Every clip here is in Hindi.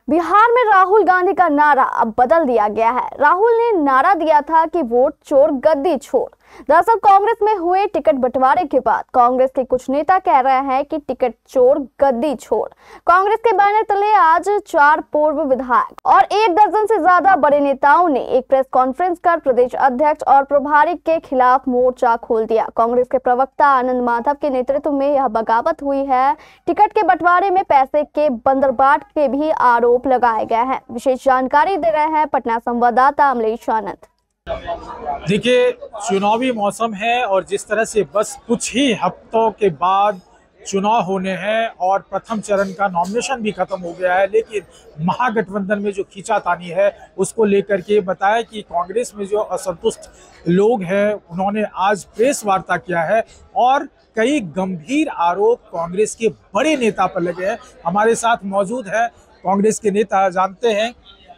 बिहार में राहुल गांधी का नारा अब बदल दिया गया है। राहुल ने नारा दिया था कि वोट चोर गद्दी छोड़। दरअसल कांग्रेस में हुए टिकट बंटवारे के बाद कांग्रेस के कुछ नेता कह रहे हैं कि टिकट चोर गद्दी छोड़। कांग्रेस के बैनर तले आज 4 पूर्व विधायक और 1 दर्जन से ज्यादा बड़े नेताओं ने एक प्रेस कॉन्फ्रेंस कर प्रदेश अध्यक्ष और प्रभारी के खिलाफ मोर्चा खोल दिया। कांग्रेस के प्रवक्ता आनंद माधव के नेतृत्व में यह बगावत हुई है। टिकट के बंटवारे में पैसे के बंदरबाट के भी आरोप लगाए गए हैं। विशेष जानकारी दे रहे हैं पटना संवाददाता अमलेश आनंद। देखिए, चुनावी मौसम है और जिस तरह से बस कुछ ही हफ्तों के बाद चुनाव होने हैं और प्रथम चरण का नॉमिनेशन भी खत्म हो गया है, लेकिन महागठबंधन में जो खींचातानी है उसको लेकर के बताया कि कांग्रेस में जो असंतुष्ट लोग हैं उन्होंने आज प्रेस वार्ता किया है और कई गंभीर आरोप कांग्रेस के बड़े नेता पर लगे हैं। हमारे साथ मौजूद है कांग्रेस के नेता, जानते हैं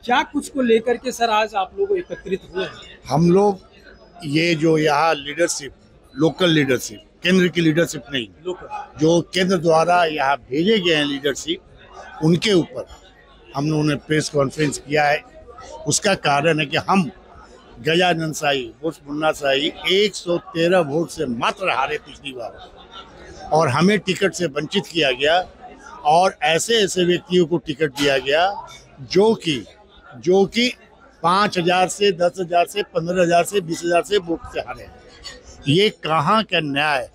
क्या कुछ को लेकर के सर आज आप लोग एकत्रित हुए हैं। हम लोग ये जो यहाँ लीडरशिप, लोकल लीडरशिप, केंद्र की लीडरशिप नहीं, जो केंद्र द्वारा यहाँ भेजे गए हैं लीडरशिप, उनके ऊपर हम लोगों ने प्रेस कॉन्फ्रेंस किया है। उसका कारण है कि हम गजानंद शाही वोट मुन्ना शाही 113 वोट से मात्र हारे पिछली बार और हमें टिकट से वंचित किया गया और ऐसे ऐसे व्यक्तियों को टिकट दिया गया जो कि 5,000 से 10,000 से 15,000 से 20,000 से वोट से हारे हैं। ये कहाँ का न्याय है?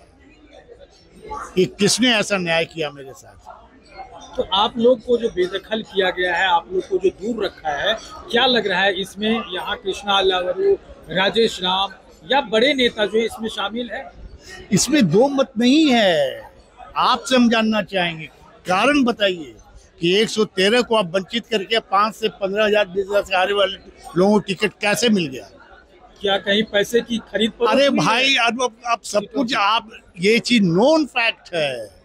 कि किसने ऐसा न्याय किया मेरे साथ? तो आप लोग को जो बेदखल किया गया है, आप लोग को जो दूर रखा है, क्या लग रहा है इसमें यहाँ कृष्णा लवरू, राजेश राम या बड़े नेता जो इसमें शामिल है? इसमें दो मत नहीं है। आपसे हम जानना चाहेंगे, कारण बताइए कि 113 को आप वंचित करके 5 से 15,000 20,000 से हारे वाले लोगों को टिकट कैसे मिल गया? क्या कहीं पैसे की खरीद पर? अरे भाई, अब सब कुछ, आप ये चीज नोन फैक्ट है।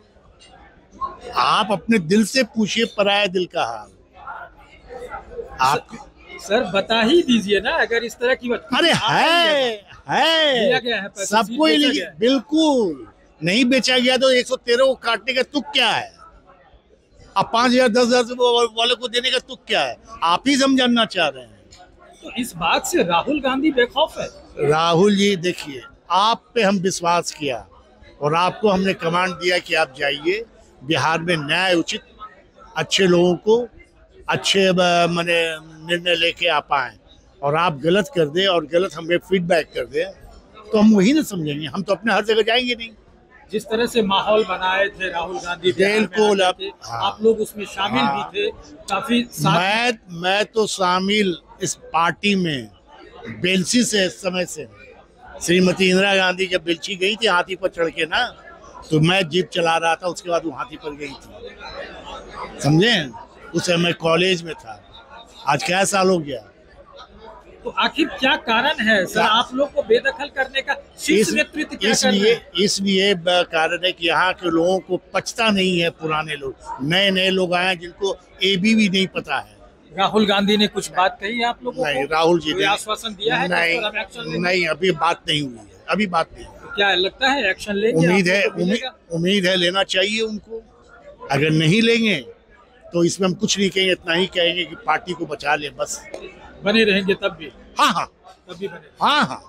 आप अपने दिल से पूछिए पराया दिल का हाल। आप सर बता ही दीजिए ना, अगर इस तरह की अरे है सबको ही बिल्कुल नहीं बेचा गया तो 113 को काटने का तुक क्या है? अब 5,000 10,000 वाले को देने का तुक क्या है? आप ही हम जानना चाह रहे हैं। तो इस बात से राहुल गांधी बेखौफ है? राहुल जी देखिए, आप पे हम विश्वास किया और आपको हमने कमांड दिया कि आप जाइए बिहार में न्याय उचित अच्छे लोगों को अच्छे माने निर्णय लेके आ पाए और आप गलत कर दे और गलत हमें फीडबैक कर दे तो हम वही ना समझेंगे। हम तो अपने हर जगह जाएंगे नहीं। जिस तरह से माहौल बनाए थे राहुल गांधी, बिल्कुल आप लोग उसमें शामिल भी थे काफी। मैं तो शामिल इस पार्टी में बेलसी से समय से, श्रीमती इंदिरा गांधी जब बेलसी गई थी हाथी पर चढ़ के ना, तो मैं जीप चला रहा था, उसके बाद वो हाथी पर गई थी, समझे? उस समय मैं कॉलेज में था। आज क्या साल हो गया? तो आखिर क्या कारण है सर आप लोग को बेदखल करने का? शीर्ष नेतृत्व क्या कर रहा है? इसलिए कारण है कि यहाँ के लोगों को पछता नहीं है। पुराने लोग, नए लोग आए जिनको एबी भी नहीं पता है। राहुल गांधी ने कुछ बात कही है आप लोगों को? नहीं, राहुल जी ने आश्वासन दिया है? नहीं, अभी बात नहीं हुई है, अभी बात नहीं हुई। क्या लगता है एक्शन लेंगे? उम्मीद है लेना चाहिए उनको। अगर नहीं लेंगे तो इसमें हम कुछ नहीं कहेंगे, इतना ही कहेंगे कि पार्टी को बचा ले, बस। बने रहेंगे तब भी? हाँ तब भी बने। हाँ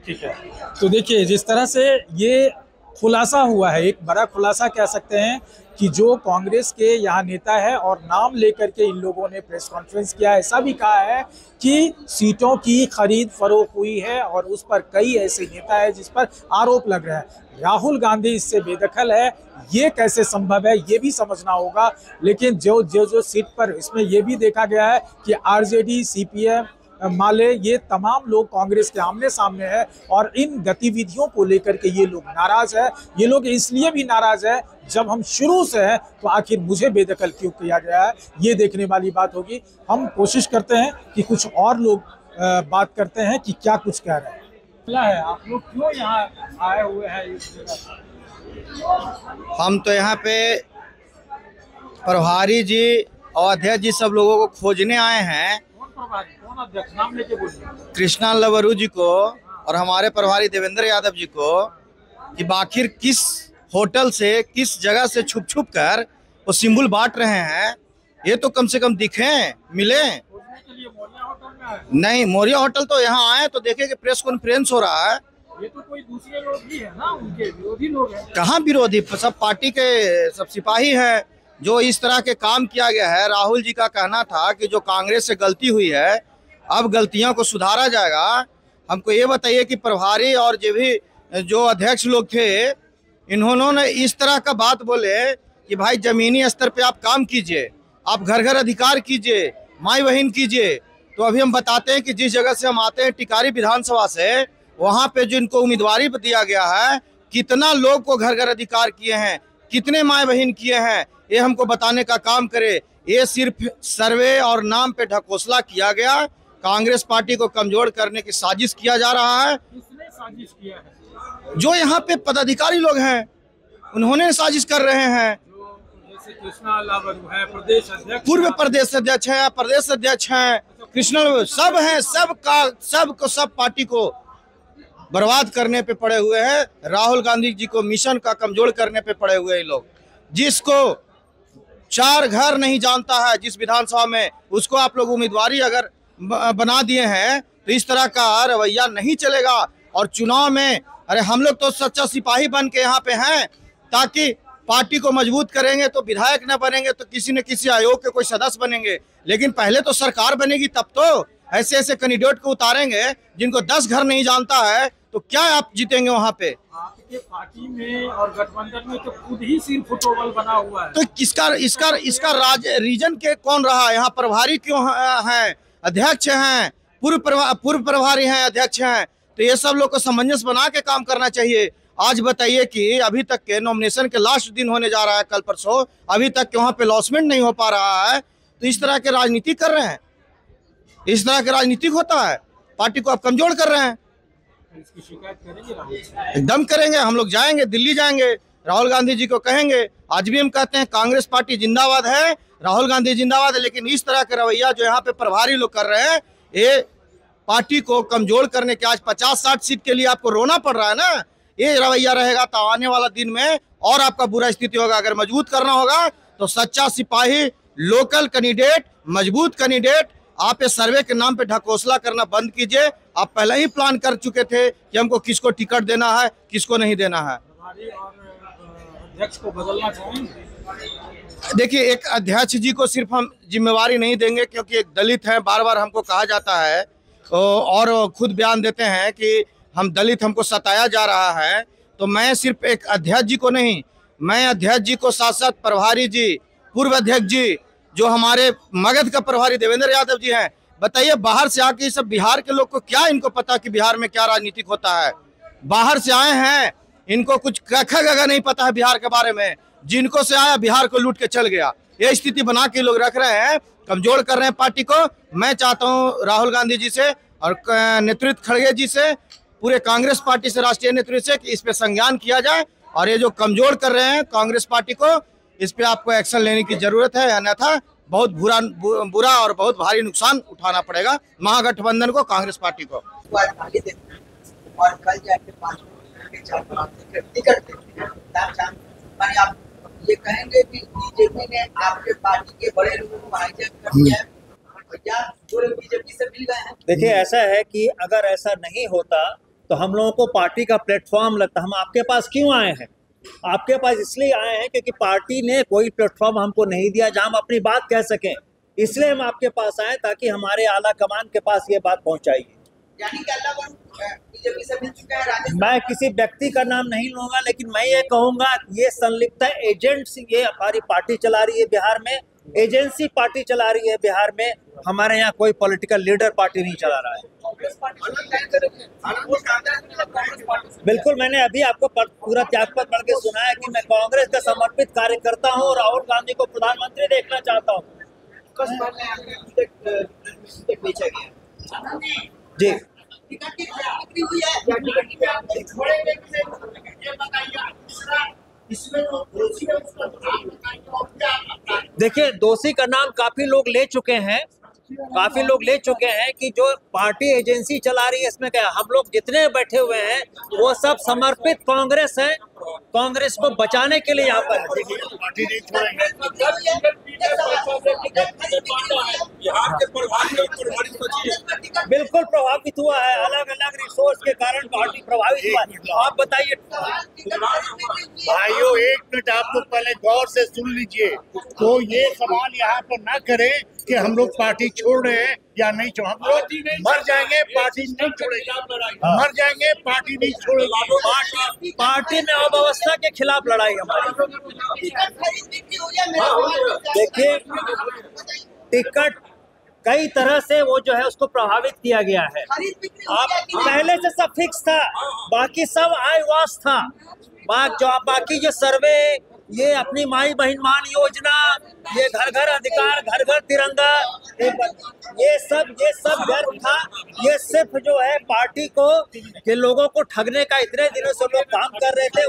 ठीक है। तो देखिए, जिस तरह से ये खुलासा हुआ है, एक बड़ा खुलासा कह सकते हैं कि जो कांग्रेस के यहाँ नेता है और नाम लेकर के इन लोगों ने प्रेस कॉन्फ्रेंस किया, ऐसा भी कहा है कि सीटों की खरीद फरोख्त हुई है और उस पर कई ऐसे नेता है जिस पर आरोप लग रहा है। राहुल गांधी इससे बेदखल है, ये कैसे संभव है ये भी समझना होगा। लेकिन जो सीट पर इसमें ये भी देखा गया है कि आरजेडी, सीपीएम, माले, ये तमाम लोग कांग्रेस के आमने सामने है और इन गतिविधियों को लेकर के ये लोग नाराज है। ये लोग इसलिए भी नाराज है, जब हम शुरू से है तो आखिर मुझे बेदखल क्यों किया गया है, ये देखने वाली बात होगी। हम कोशिश करते हैं कि कुछ और लोग बात करते हैं कि क्या कुछ कह रहे हैं। आप लोग क्यों यहाँ आए हुए हैं इस जगह? हम तो यहाँ पे प्रभारी जी और अध्यक्ष जी सब लोगों को खोजने आए हैं। कौन अध्यक्ष? नाम लेके बोलिए। कृष्णा लवरू जी को और हमारे प्रभारी देवेंद्र यादव जी को, कि आखिर किस होटल से, किस जगह से छुप कर वो सिंबल बांट रहे हैं ये तो कम से कम दिखें, मिले। नहीं, मोरिया होटल तो यहाँ आए तो देखे कि प्रेस कॉन्फ्रेंस हो रहा है। ये तो कोई दूसरे लोग भी है ना, उनके विरोधी लोग हैं। कहाँ विरोधी, सब पार्टी के सब सिपाही हैं। जो इस तरह के काम किया गया है, राहुल जी का कहना था कि जो कांग्रेस से गलती हुई है अब गलतियों को सुधारा जाएगा। हमको ये बताइए कि प्रभारी और जो अध्यक्ष लोग थे, इन्होंने इस तरह का बात बोले कि भाई जमीनी स्तर पे आप काम कीजिए, आप घर घर अधिकार कीजिए, माई बहन कीजिए। तो अभी हम बताते हैं कि जिस जगह से हम आते हैं टिकारी विधानसभा से, वहाँ पे जो इनको उम्मीदवारी दिया गया है, कितना लोग को घर घर अधिकार किए हैं, कितने माए बहन किए हैं, ये हमको बताने का काम करे। ये सिर्फ सर्वे और नाम पे ढकोसला किया गया। कांग्रेस पार्टी को कमजोर करने की साजिश किया जा रहा है। किसने साजिश किया है? जो यहाँ पे पदाधिकारी लोग हैं, उन्होंने साजिश कर रहे हैं। जैसे कृष्णा लावरू है, प्रदेश अध्यक्ष, पूर्व प्रदेश अध्यक्ष हैं, प्रदेश अध्यक्ष हैं, कृष्ण सब हैं, सब पार्टी को बर्बाद करने पे पड़े हुए हैं। राहुल गांधी जी को मिशन का कमजोर करने पे पड़े हुए हैं लोग। जिसको 4 घर नहीं जानता है जिस विधानसभा में, उसको आप लोग उम्मीदवारी अगर बना दिए हैं तो इस तरह का रवैया नहीं चलेगा। और चुनाव में अरे हम लोग तो सच्चा सिपाही बन के यहाँ पे हैं, ताकि पार्टी को मजबूत करेंगे तो विधायक न बनेंगे तो किसी न किसी आयोग के कोई सदस्य बनेंगे। लेकिन पहले तो सरकार बनेगी, तब तो ऐसे ऐसे कैंडिडेट को उतारेंगे जिनको 10 घर नहीं जानता है, तो क्या आप जीतेंगे वहाँ पे? आपके पार्टी में और गठबंधन में तो खुद ही सिर फुटबॉल बना हुआ है। तो इसका रीजन के कौन रहा? यहाँ प्रभारी क्यों हैं, अध्यक्ष हैं, पूर्व प्रभारी हैं, अध्यक्ष हैं। तो ये सब लोग को सामंजस्य बना के काम करना चाहिए। आज बताइए कि अभी तक के नॉमिनेशन के लास्ट दिन होने जा रहा है, कल परसों, अभी तक के वहाँ पे लॉसमेंट नहीं हो पा रहा है। तो इस तरह के राजनीति कर रहे हैं, इस तरह के राजनीतिक होता है। पार्टी को आप कमजोर कर रहे हैं। इसकी शिकायत करेंगे राहुल जी? एकदम करेंगे। हम लोग जाएंगे, दिल्ली जाएंगे, राहुल गांधी जी को कहेंगे। आज भी हम कहते हैं कांग्रेस पार्टी जिंदाबाद है, राहुल गांधी जिंदाबाद है। लेकिन इस तरह का रवैया जो यहाँ पे प्रभारी लोग कर रहे हैं, ये पार्टी को कमजोर करने के, आज 50-60 सीट के लिए आपको रोना पड़ रहा है ना, ये रवैया रहेगा तो आने वाला दिन में और आपका बुरा स्थिति होगा। अगर मजबूत करना होगा तो सच्चा सिपाही, लोकल कैंडिडेट, मजबूत कैंडिडेट, आप इस सर्वे के नाम पे ढकोसला करना बंद कीजिए। आप पहले ही प्लान कर चुके थे कि हमको किसको टिकट देना है, किसको नहीं देना है। प्रभारी और अध्यक्ष को बदलना चाहेंगे? देखिए, एक अध्यक्ष जी को सिर्फ हम जिम्मेवारी नहीं देंगे, क्योंकि एक दलित हैं, बार बार हमको कहा जाता है और खुद बयान देते हैं कि हम दलित, हमको सताया जा रहा है। तो मैं सिर्फ एक अध्यक्ष जी को नहीं, मैं अध्यक्ष जी को साथ साथ प्रभारी जी, पूर्व अध्यक्ष जी, जो हमारे मगध का प्रभारी देवेंद्र यादव जी हैं। बताइए, बाहर से आके सब बिहार के लोग को क्या इनको पता कि बिहार में क्या राजनीतिक होता है? बाहर से आए हैं, इनको कुछ कखा गगा नहीं पता है बिहार के बारे में। जिनको से आया बिहार को लूट के चल गया। ये स्थिति बना के लोग रख रहे हैं, कमजोर कर रहे हैं पार्टी को। मैं चाहता हूँ राहुल गांधी जी से और नेतृत्व खड़गे जी से, पूरे कांग्रेस पार्टी से, राष्ट्रीय नेतृत्व से, कि इस पे संज्ञान किया जाए और ये जो कमजोर कर रहे हैं कांग्रेस पार्टी को, इस पे आपको एक्शन लेने की जरूरत है, अन्यथा बहुत बुरा और बहुत भारी नुकसान उठाना पड़ेगा महागठबंधन को, कांग्रेस पार्टी को। और कल जाके 5 टिकट आप ये कहेंगे कि बीजेपी ने आपके पार्टी के बड़े लोगों को हाईजैक कर दिया है, क्या जो लोग बीजेपी से मिल गए हैं? देखिए, ऐसा है कि अगर ऐसा नहीं होता तो हम लोगों को पार्टी का प्लेटफॉर्म लगता। हम आपके पास क्यों आए हैं? आपके पास इसलिए आए हैं क्योंकि पार्टी ने कोई प्लेटफॉर्म हमको नहीं दिया जहां हम अपनी बात कह सकें। इसलिए हम आपके पास आए ताकि हमारे आला कमान के पास ये बात पहुंचाइए। यानी कि बीजेपी से मिल चुका है राजस्थान। मैं किसी व्यक्ति का नाम नहीं लूंगा, लेकिन मैं ये कहूंगा ये संलिप्त एजेंट्स, ये हमारी पार्टी चला रही है बिहार में, एजेंसी पार्टी चला रही है बिहार में। हमारे यहाँ कोई पॉलिटिकल लीडर पार्टी नहीं चला रहा है। बिल्कुल, मैंने अभी आपको पूरा त्यागपत्र पढ़ के सुनाया कि मैं कांग्रेस का समर्पित कार्यकर्ता हूँ और राहुल गांधी को प्रधानमंत्री देखना चाहता हूँ। जी, देखिए, दोषी का नाम काफी लोग ले चुके हैं काफी लोग ले चुके हैं कि जो पार्टी एजेंसी चला रही है इसमें क्या, हम लोग जितने बैठे हुए हैं वो सब समर्पित कांग्रेस है, कांग्रेस को बचाने के लिए यहाँ पर है। बिल्कुल प्रभावित हुआ है, अलग अलग रिसोर्स के कारण पार्टी प्रभावित हुआ है। आप बताइए भाइयों, एक मिनट आप लोग पहले गौर से सुन लीजिए। तो ये सवाल यहाँ पर ना करें कि हम लोग पार्टी छोड़ रहे हैं या नहीं छोड़, हम लोग मर जाएंगे पार्टी नहीं छोड़ेगी, मर जाएंगे पार्टी नहीं छोड़ेगी। पार्टी में अव्यवस्था के खिलाफ लड़ाई हमारी। देखिए टिकट कई तरह से वो जो है उसको प्रभावित किया गया है। आप पहले से सब फिक्स था, बाकी सब आईवास था। बाकी जो सर्वे, ये अपनी माई बहन मान योजना, ये घर घर अधिकार, घर घर तिरंगा, ये सब व्यर्थ था। ये सिर्फ जो है पार्टी को के लोगों को ठगने का इतने दिनों से लोग काम कर रहे थे।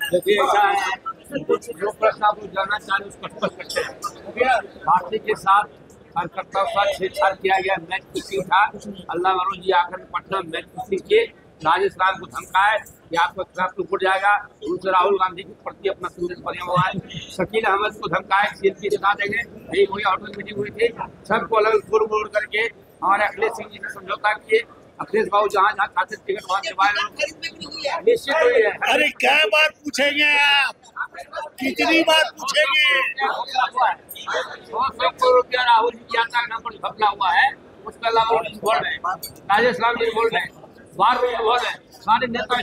देखिए ऐसा है, जो प्रश्न आप जानना चाह रहे उसको स्पष्ट करते हैं। पार्टी के साथ कार्यकर्ताओं का छेड़छाड़ किया गया, मैच फिक्सिंग था। अल्लाह वालों जी आकर पटना मैच फिक्सिंग किए, राजेश राम को धमकाए कि आपका खिलाफ टुकड़ जाएगा। उनसे राहुल गांधी के प्रति अपना संदेश बना हुआ है। शकील अहमद को धमकाए, सीएम जिता देंगे, यही वही होटल मीटिंग हुई थी। सबको अलग बोल करके हमारे अखिलेश सिंह जी से समझौता किए। अखिलेश बाबू जहाँ खाते टिकट वहाँ से निश्चित हुई है। अरे क्या बात पूछेंगे आप, कितनी बात पूछेंगे? 100 करोड़ रुपया राहुल जी की यात्रा का नंबर घपला हुआ है, उसके अलावा बोल रहे हैं, राजेश राम जी बोल रहे हैं, बार बोल रहे हैं, सारे नेता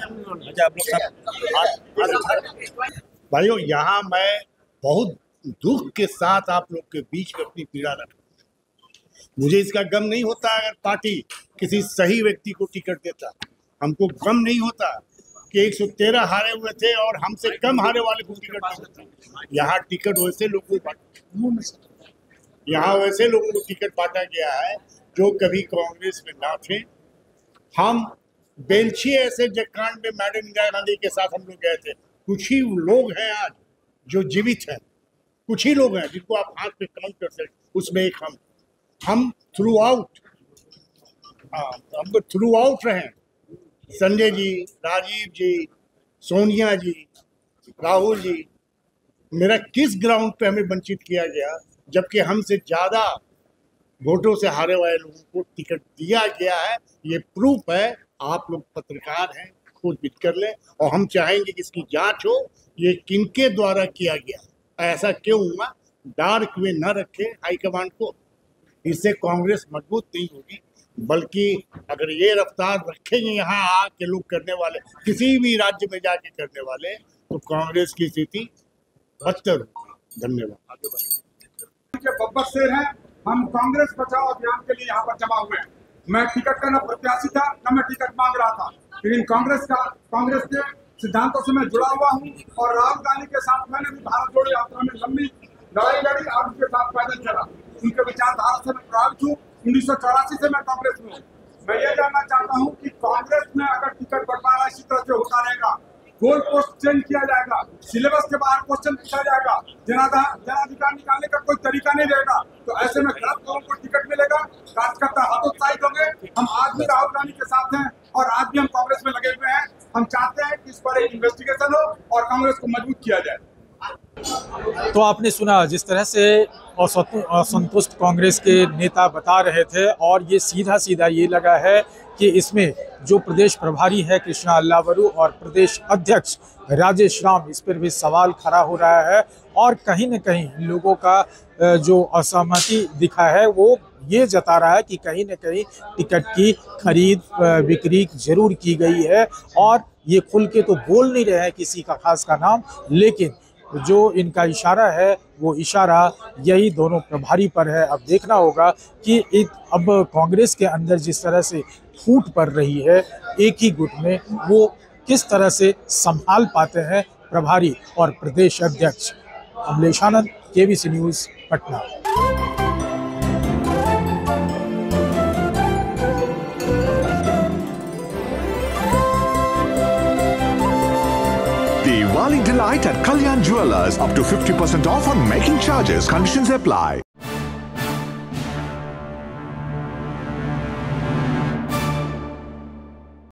भाइयों, यहाँ मैं बहुत दुख के साथ आप लोग के बीच में अपनी पीड़ा रख, मुझे इसका गम नहीं होता अगर पार्टी किसी सही व्यक्ति को टिकट देता। हमको गम नहीं होता कि 113 हारे हुए थे और हमसे कम हारे वाले को टिकट देता। यहाँ टिकट वैसे लोगों को यहाँ वैसे लोगों को टिकट बांटा गया है जो कभी कांग्रेस में ना थे। हम बेंची ऐसे जगकांड में मैडम इंदिरा गांधी के साथ हम लोग गए थे। कुछ ही लोग हैं आज जो जीवित हैं, कुछ ही लोग हैं जिनको आप हाथ पे काउंट कर सकते, उसमें एक हम थ्रू आउट रहे। संजय जी, राजीव जी, सोनिया जी, राहुल जी, मेरा किस ग्राउंड पे हमें वंचित किया गया जबकि हमसे ज्यादा वोटों से हारे वाले लोगों को टिकट दिया गया है। ये प्रूफ है। आप लोग पत्रकार हैं, खोजबीन कर लें और हम चाहेंगे कि इसकी जांच हो, ये किनके द्वारा किया गया, ऐसा क्यों हुआ। डार्क वे न रखे हाईकमांड को, इससे कांग्रेस मजबूत नहीं होगी। बल्कि अगर ये रफ्तार रखेंगे यहाँ आके लोग करने वाले, किसी भी राज्य में जाके करने वाले, तो कांग्रेस की स्थिति बदतर होगी। धन्यवाद। बब्बर शेर हैं, हम कांग्रेस बचाओ अभियान के लिए यहाँ पर जमा हुए हैं। मैं टिकट का न प्रत्याशी था न मैं टिकट मांग रहा था, लेकिन कांग्रेस के सिद्धांतों से मैं जुड़ा हुआ हूँ और राहुल गांधी के साथ मैंने भी भारत जोड़ो यात्रा में लंबी लड़ाई लड़ी और उनके साथ पैदल चला। उनके विचारधारा से मैं प्रभावित हूँ। 1984 से मैं कांग्रेस में हूँ। मैं ये जानना चाहता हूँ कि कांग्रेस में अगर टिकट बंटवारा इसी तरह से होता रहेगा, गोल पोस्ट चेंज किया जाएगा, सिलेबस के बाहर क्वेश्चन पूछा जाएगा, जनाधिकार निकालने का कोई तरीका नहीं रहेगा, तो ऐसे में गलत लोगों को टिकट मिलेगा, कार्यकर्ता हतोत्साहित होंगे। हम आज भी राहुल गांधी के साथ हैं और आज भी हम कांग्रेस में लगे हुए हैं। हम चाहते हैं कि इस पर एक इन्वेस्टिगेशन हो और कांग्रेस को मजबूत किया जाए। तो आपने सुना जिस तरह से असंतुष्ट कांग्रेस के नेता बता रहे थे, और ये सीधा ये लगा है कि इसमें जो प्रदेश प्रभारी है कृष्णा अल्लावरू और प्रदेश अध्यक्ष राजेश राम, इस पर भी सवाल खड़ा हो रहा है। और कहीं न कहीं लोगों का जो असहमति दिखा है वो ये जता रहा है कि कहीं न कहीं टिकट की खरीद बिक्री जरूर की गई है। और ये खुल के तो बोल नहीं रहे हैं किसी का खास का नाम, लेकिन जो इनका इशारा है वो इशारा यही दोनों प्रभारी पर है। अब देखना होगा कि अब कांग्रेस के अंदर जिस तरह से फूट पड़ रही है एक ही गुट में, वो किस तरह से संभाल पाते हैं प्रभारी और प्रदेश अध्यक्ष। Amlesh Anand, KBC news, Patna. Diwali delight at Kalyan Jewelers. Up to 50% off on making charges. Conditions apply.